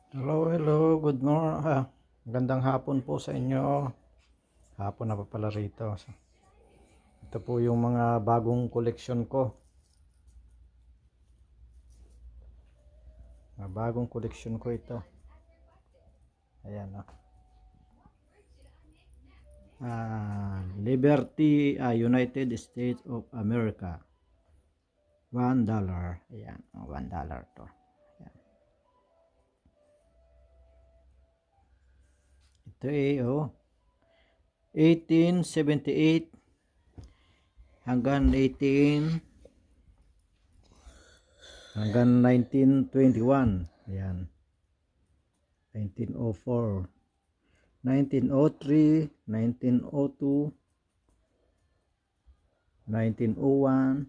Hello, hello, good morning. Magandang hapon po sa inyo. Hapon na pa pala rito. Ito po yung mga bagong koleksyon ko. Mga bagong koleksyon ko ito. Ayan o. Liberty, United States of America. $1. Ayan, $1 to. Ayan. Ito 1878 hanggang 1921. Ayan. 1904, 1903, 1902, 1901,